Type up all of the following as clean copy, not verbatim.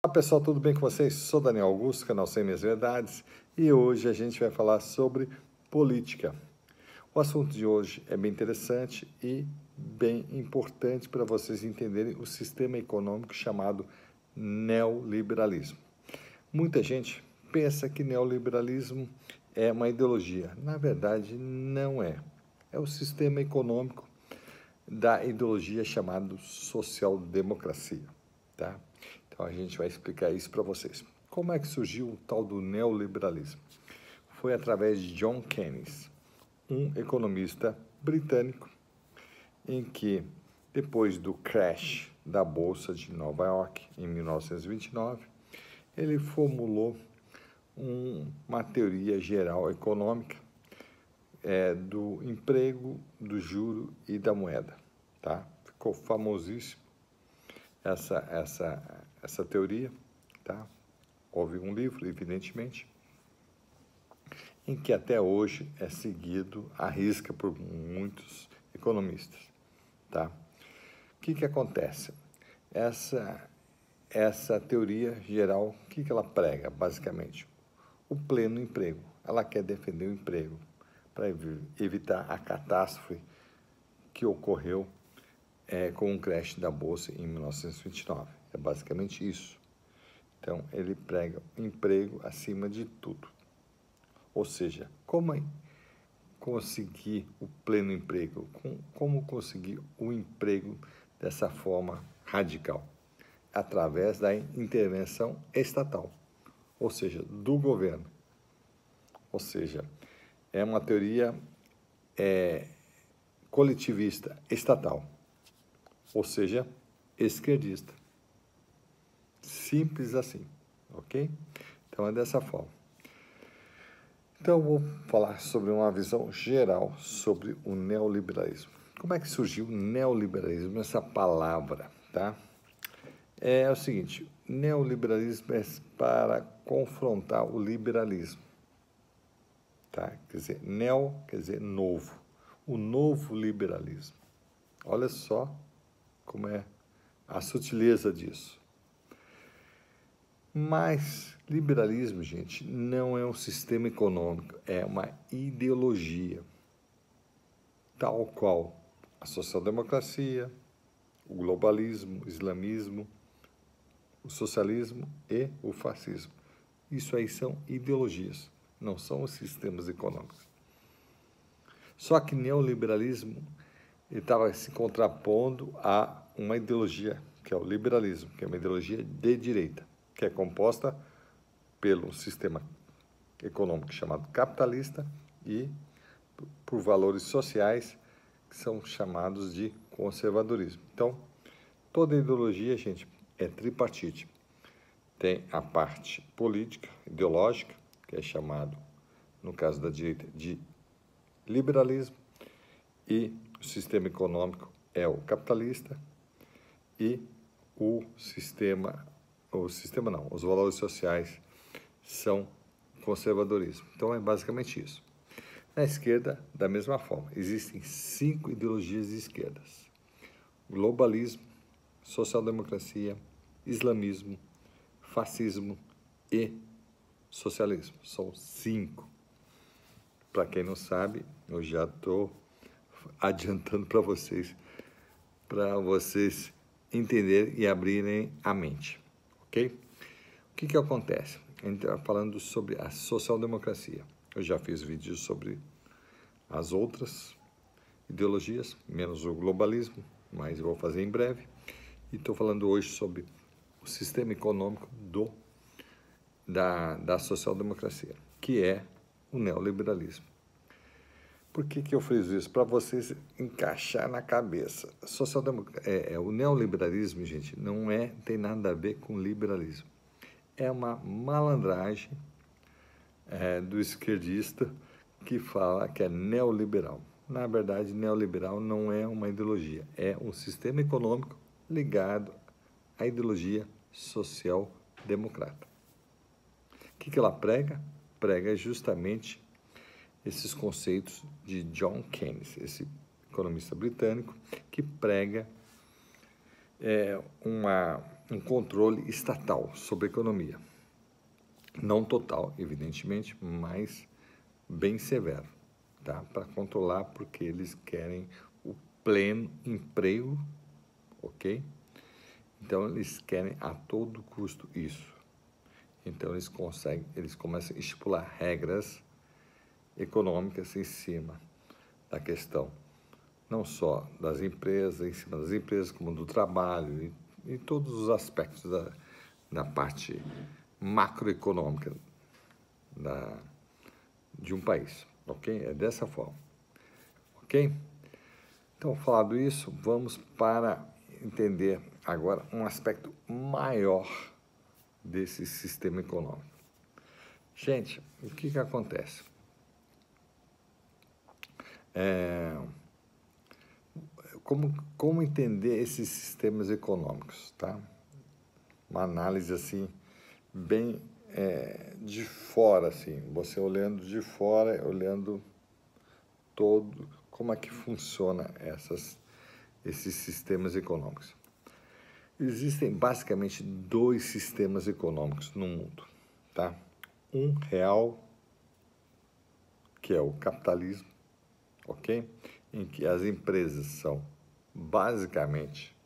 Olá pessoal, tudo bem com vocês? Sou Daniel Augusto, canal 100 Minhas Verdades, e hoje a gente vai falar sobre política. O assunto de hoje é bem interessante e bem importante para vocês entenderem o sistema econômico chamado neoliberalismo. Muita gente pensa que neoliberalismo é uma ideologia. Na verdade, não é. É o sistema econômico da ideologia chamada social-democracia, tá? Então a gente vai explicar isso para vocês. Como é que surgiu o tal do neoliberalismo? Foi através de John Keynes, um economista britânico, em que depois do crash da Bolsa de Nova York em 1929, ele formulou uma teoria geral econômica do emprego, do juro e da moeda, tá? Ficou famosíssimo essa teoria, tá? Houve um livro, evidentemente, em que até hoje é seguido à risca por muitos economistas, tá? O que acontece? Essa teoria geral, o que ela prega, basicamente? O pleno emprego. Ela quer defender o emprego para evitar a catástrofe que ocorreu com o crash da Bolsa em 1929. É basicamente isso. Então, ele prega emprego acima de tudo. Ou seja, como conseguir o pleno emprego? Como conseguir o emprego dessa forma radical? Através da intervenção estatal, ou seja, do governo. Ou seja, é uma teoria coletivista estatal, ou seja, esquerdista. Simples assim, ok? Então é dessa forma. Então eu vou falar sobre uma visão geral sobre o neoliberalismo. Como é que surgiu o neoliberalismo, essa palavra, tá? É o seguinte, neoliberalismo é para confrontar o liberalismo, tá? Quer dizer, neo quer dizer novo, o novo liberalismo. Olha só como é a sutileza disso. Mas liberalismo, gente, não é um sistema econômico, é uma ideologia, tal qual a social-democracia, o globalismo, o islamismo, o socialismo e o fascismo. Isso aí são ideologias, não são os sistemas econômicos. Só que neoliberalismo estava se contrapondo a uma ideologia, que é o liberalismo, que é uma ideologia de direita, que é composta pelo sistema econômico chamado capitalista e por valores sociais que são chamados de conservadorismo. Então, toda ideologia, gente, é tripartite. Tem a parte política, ideológica, que é chamado, no caso da direita, de liberalismo, e o sistema econômico é o capitalista, e os valores sociais são conservadorismo. Então é basicamente isso. Na esquerda, da mesma forma, existem 5 ideologias de esquerdas: globalismo, social-democracia, islamismo, fascismo e socialismo. São 5. Para quem não sabe, eu já estou adiantando para vocês entenderem e abrirem a mente, ok? O que acontece? A gente está falando sobre a social-democracia. Eu já fiz vídeos sobre as outras ideologias, menos o globalismo, mas eu vou fazer em breve. E estou falando hoje sobre o sistema econômico da social-democracia, que é o neoliberalismo. Por que eu fiz isso? Para vocês encaixar na cabeça. O neoliberalismo, gente, não tem nada a ver com liberalismo. É uma malandragem do esquerdista que fala que é neoliberal. Na verdade, neoliberal não é uma ideologia, é um sistema econômico ligado à ideologia social-democrata. O que ela prega? Prega justamente esses conceitos de John Keynes, esse economista britânico, que prega um controle estatal sobre a economia. Não total, evidentemente, mas bem severo, tá? Para controlar, porque eles querem o pleno emprego, ok? Então, eles querem a todo custo isso. Então, eles começam a estipular regras econômicas em cima da questão, não só das empresas, em cima das empresas, como do trabalho, e todos os aspectos da parte macroeconômica de um país, ok? É dessa forma, ok? Então, falado isso, vamos para entender agora um aspecto maior desse sistema econômico. Gente, o que acontece? Como entender esses sistemas econômicos, tá? Uma análise assim, bem de fora, assim, você olhando de fora, olhando todo, como é que funciona esses sistemas econômicos. Existem basicamente dois sistemas econômicos no mundo, tá? Um real, que é o capitalismo, ok? Em que as empresas são basicamente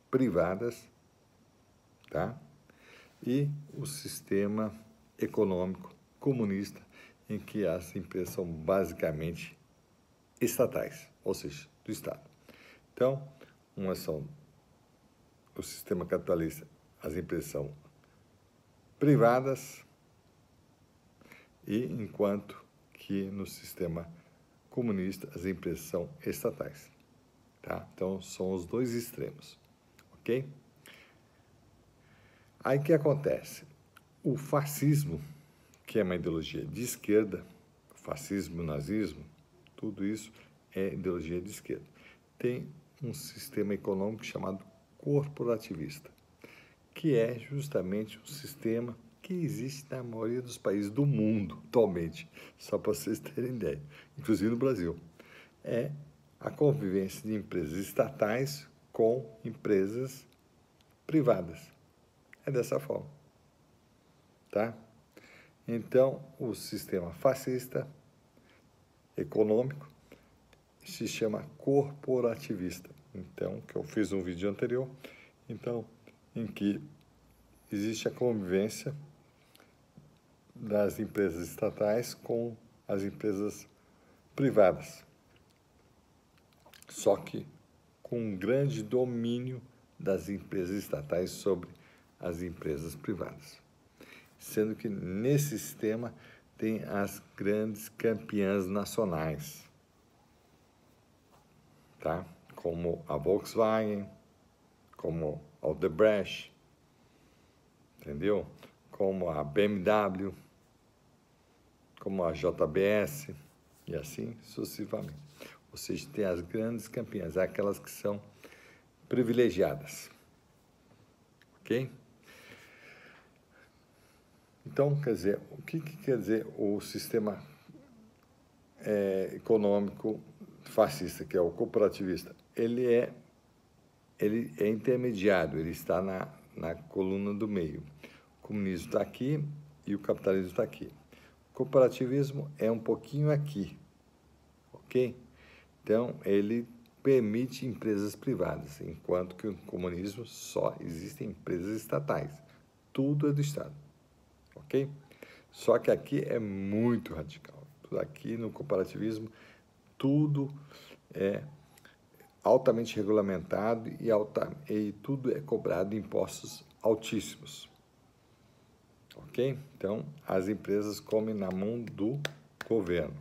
privadas, tá? E o sistema econômico comunista, em que as empresas são basicamente estatais, ou seja, do Estado. Então, umas são o sistema capitalista, as empresas são privadas, e enquanto que no sistema comunista as empresas são estatais, tá? Então, são os dois extremos, ok? Aí o que acontece? O fascismo, que é uma ideologia de esquerda, fascismo, nazismo, tudo isso é ideologia de esquerda. Tem um sistema econômico chamado corporativista, que é justamente um sistema que existe na maioria dos países do mundo atualmente, só para vocês terem ideia, inclusive no Brasil. É a convivência de empresas estatais com empresas privadas. É dessa forma, tá? Então, o sistema fascista econômico se chama corporativista. Então, que eu fiz um vídeo anterior, então, em que existe a convivência das empresas estatais com as empresas privadas. Só que com um grande domínio das empresas estatais sobre as empresas privadas. Sendo que nesse sistema tem as grandes campeãs nacionais, tá? Como a Volkswagen, como a Odebrecht, entendeu? Como a BMW, como a JBS e assim sucessivamente. Ou seja, tem as grandes campeãs, aquelas que são privilegiadas, ok? Então, quer dizer, o que quer dizer o sistema econômico fascista, que é o corporativista? Ele é intermediário, ele está na coluna do meio. O comunismo está aqui e o capitalismo está aqui. O corporativismo é um pouquinho aqui, ok? Então, ele permite empresas privadas, enquanto que o comunismo só existem empresas estatais. Tudo é do Estado, ok? Só que aqui é muito radical. Aqui no corporativismo, tudo é altamente regulamentado e tudo é cobrado impostos altíssimos, ok? Então, as empresas comem na mão do governo.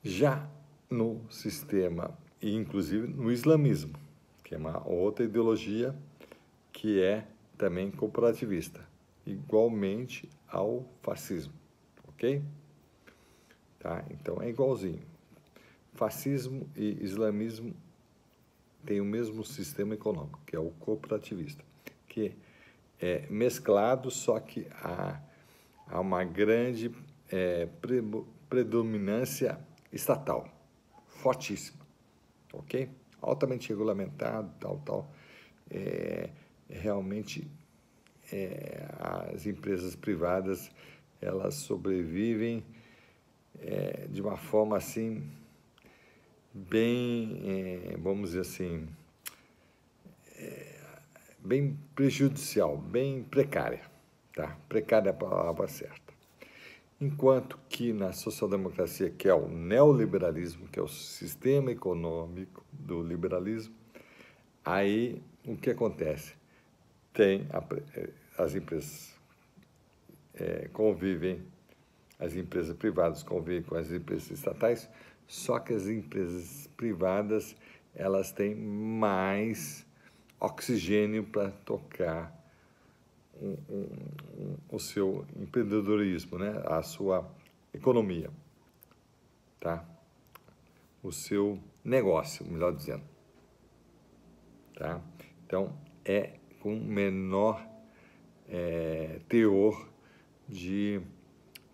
Já no sistema, e inclusive no islamismo, que é uma outra ideologia que é também corporativista, igualmente ao fascismo, ok? Tá? Então, é igualzinho. Fascismo e islamismo têm o mesmo sistema econômico, que é o corporativista, que é mesclado, só que há uma grande predominância estatal, fortíssima, ok? Altamente regulamentado, tal. realmente as empresas privadas, elas sobrevivem de uma forma assim, bem, vamos dizer assim, bem prejudicial, bem precária, tá? Precária é a palavra certa. Enquanto que na social-democracia, que é o neoliberalismo, que é o sistema econômico do liberalismo, aí o que acontece? As empresas convivem, as empresas privadas convivem com as empresas estatais, só que as empresas privadas, elas têm mais oxigênio para tocar o seu empreendedorismo, né? A sua economia, tá? O seu negócio, melhor dizendo, tá? Então, é com menor teor de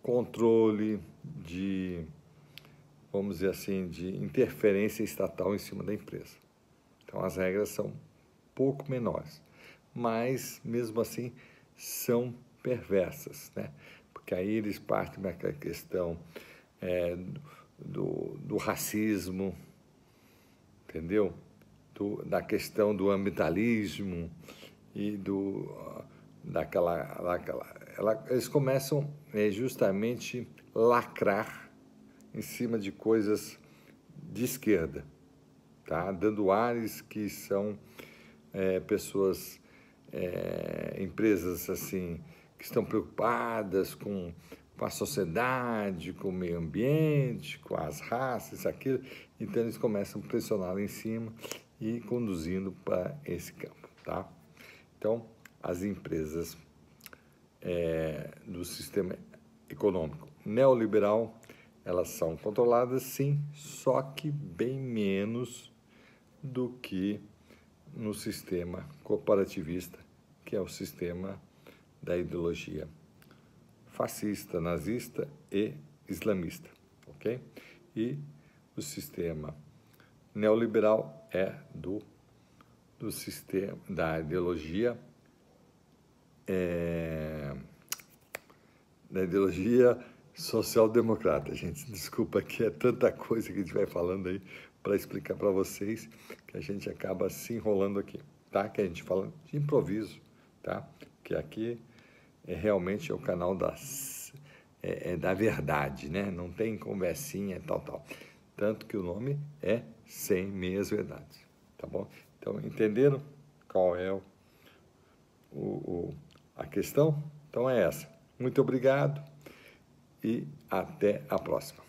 controle, de, vamos dizer assim, de interferência estatal em cima da empresa. Então, as regras são pouco menores, mas, mesmo assim, são perversas, né? Porque aí eles partem daquela questão do racismo, entendeu? Da questão do ambientalismo e eles começam justamente lacrar em cima de coisas de esquerda, tá? Dando ares que são pessoas, empresas assim, que estão preocupadas com a sociedade, com o meio ambiente, com as raças, aquilo. Então, eles começam a pressionar lá em cima e conduzindo para esse campo, tá? Então, as empresas do sistema econômico neoliberal, elas são controladas, sim, só que bem menos do que no sistema corporativista, que é o sistema da ideologia fascista, nazista e islamista, ok? E o sistema neoliberal é do sistema da ideologia social-democrata. Gente, desculpa que é tanta coisa que a gente vai falando aí para explicar para vocês que a gente acaba se enrolando aqui, tá? Que a gente fala de improviso, tá? Que aqui realmente é o canal da verdade, né? Não tem conversinha, tal. Tanto que o nome é Sem Meias Verdades, tá bom? Então, entenderam qual é a questão? Então é essa. Muito obrigado e até a próxima.